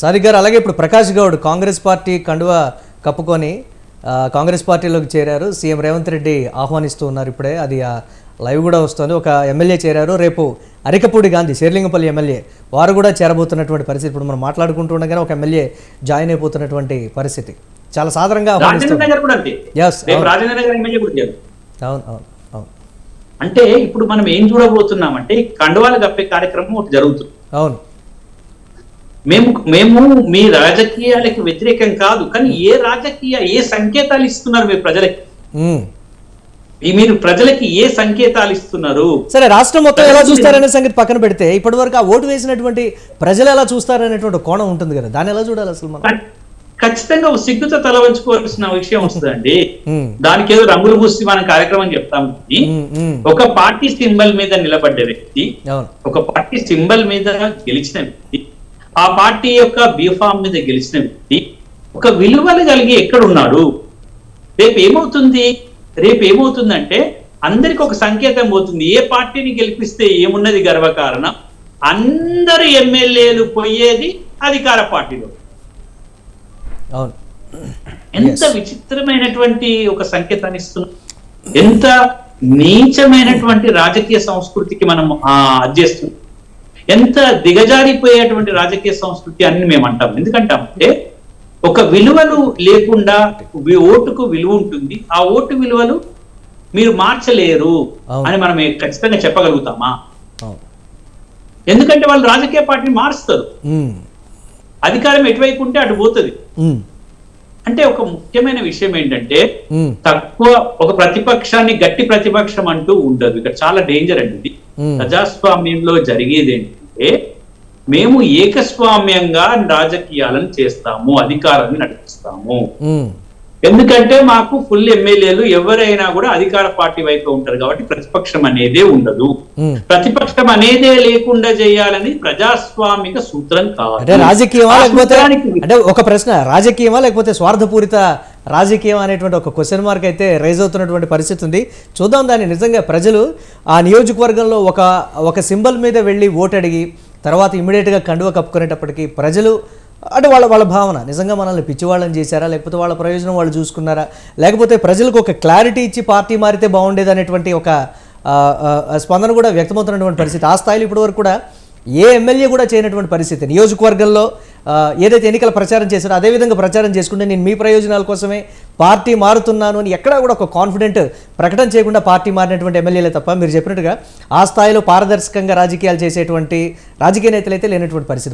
సాదిక్ గారు, అలాగే ఇప్పుడు ప్రకాష్ గౌడ్ కాంగ్రెస్ పార్టీ కండువా కప్పుకొని కాంగ్రెస్ పార్టీలోకి చేరారు. సీఎం రేవంత్ రెడ్డి ఆహ్వానిస్తూ ఉన్నారు. ఇప్పుడే అది లైవ్ కూడా వస్తుంది. ఒక ఎమ్మెల్యే చేరారు. రేపు అరికపూడి గాంధీ శేర్లింగపల్లి ఎమ్మెల్యే వారు కూడా చేరబోతున్నటువంటి పరిస్థితి. ఇప్పుడు మనం మాట్లాడుకుంటూ ఉండగానే ఒక ఎమ్మెల్యే జాయిన్ అయిపోతున్నటువంటి పరిస్థితి. చాలా సాధారణంగా అంటే ఇప్పుడు మనం ఏం చూడబోతున్నామంటే కండువాలు కప్పే కార్యక్రమం ఒకటి జరుగుతుంది. అవును, మేము మీ రాజకీయాలకు వ్యతిరేకం కాదు, కానీ ఏ సంకేతాలు ఇస్తున్నారు మీరు ప్రజలకి? మీరు ప్రజలకి ఏ సంకేతాలు ఇస్తున్నారు? సరే, రాష్ట్రం మొత్తం ఎలా చూస్తారనే సంగతి పక్కన పెడితే ఇప్పటి వరకు ఆ ఓటు వేసినటువంటి ప్రజలు ఎలా చూస్తారనేటువంటి కోణం ఉంటుంది కదా, దాన్ని ఎలా చూడాలి అసలు మనం? ఖచ్చితంగా సిగ్గుతో తల వంచుకోవాల్సిన విషయం వస్తుందండి. దానికి ఏదో రంగులు పూసి మనం కార్యక్రమం చెప్తాం. ఒక పార్టీ సింబల్ మీద నిలబడ్డ వ్యక్తి, ఒక పార్టీ సింబల్ మీద గెలిచిన వ్యక్తి, ఆ పార్టీ యొక్క బీఫామ్ మీద గెలిచిన వ్యక్తి ఒక విలువలు కలిగి ఎక్కడున్నాడు? రేపు ఏమవుతుందంటే అందరికి ఒక సంకేతం పోతుంది. ఏ పార్టీని గెలిపిస్తే ఏమున్నది గర్వకారణం? అందరు ఎమ్మెల్యేలు పోయేది అధికార పార్టీలో. ఎంత విచిత్రమైనటువంటి ఒక సంకేతాన్ని ఇస్తున్నా, ఎంత నీచమైనటువంటి రాజకీయ సంస్కృతికి మనం అధ్యస్తున్నాం, ఎంత దిగజారిపోయేటువంటి రాజకీయ సంస్కృతి అని మేము అంటాం. ఎందుకంటామంటే ఒక విలువలు లేకుండా ఓటుకు విలువ ఉంటుంది, ఆ ఓటు విలువలు మీరు మార్చలేరు అని మనం ఖచ్చితంగా చెప్పగలుగుతామా? ఎందుకంటే వాళ్ళు రాజకీయ పార్టీని మారుస్తారు. అధికారం ఎటువైపు ఉంటే అటు పోతుంది. అంటే ఒక ముఖ్యమైన విషయం ఏంటంటే తక్కువ ఒక ప్రతిపక్షాన్ని గట్టి ప్రతిపక్షం అంటూ ఉండదు. ఇక్కడ చాలా డేంజర్ అండి ఇది. ప్రజాస్వామ్యంలో జరిగేది ఏంటంటే మేము ఏకస్వామ్యంగా రాజకీయాలను చేస్తాము, అధికారాన్ని నడిపిస్తాము. ఎందుకంటే మాకు ఫుల్ ఎమ్మెల్యేలు ఎవరైనా కూడా అధికార పార్టీ వైపు ఉంటారు కాబట్టి ప్రతిపక్షం అనేదే ఉండదు. ప్రతిపక్షం అనేదే లేకుండా చేయాలని ప్రజాస్వామిక సూత్రం కావాలి. అంటే రాజకీయమా లేకపోతే, అంటే ఒక ప్రశ్న, రాజకీయమా లేకపోతే స్వార్థపూరిత రాజకీయం అనేటువంటి ఒక క్వశ్చన్ మార్క్ అయితే రైజ్ అవుతున్నటువంటి పరిస్థితి ఉంది. చూద్దాం దాన్ని. నిజంగా ప్రజలు ఆ నియోజకవర్గంలో ఒక సింబల్ మీద వెళ్ళి ఓటు అడిగి తర్వాత ఇమ్మీడియట్గా కండువ కప్పుకునేటప్పటికీ ప్రజలు అంటే వాళ్ళ భావన నిజంగా మనల్ని పిచ్చివాళ్ళని చేశారా, లేకపోతే వాళ్ళ ప్రయోజనం వాళ్ళు చూసుకున్నారా, లేకపోతే ప్రజలకు ఒక క్లారిటీ ఇచ్చి పార్టీ మారితే బాగుండేది అనేటువంటి ఒక స్పందన కూడా వ్యక్తమవుతున్నటువంటి పరిస్థితి. ఆ స్థాయిలో ఇప్పటి వరకు కూడా ఏ ఎమ్మెల్యే కూడా చేయనటువంటి పరిస్థితి. నియోజకవర్గంలో ఏదైతే ఎన్నికల ప్రచారం చేశారో అదేవిధంగా ప్రచారం చేసుకుంటే నేను మీ ప్రయోజనాల కోసమే పార్టీ మారుతున్నాను అని ఎక్కడా కూడా ఒక కాన్ఫిడెంట్ ప్రకటన చేయకుండా పార్టీ మారినటువంటి ఎమ్మెల్యేలే తప్ప మీరు చెప్పినట్టుగా ఆ స్థాయిలో పారదర్శకంగా రాజకీయాలు చేసేటువంటి రాజకీయ నేతలు అయితే లేనటువంటి పరిస్థితి.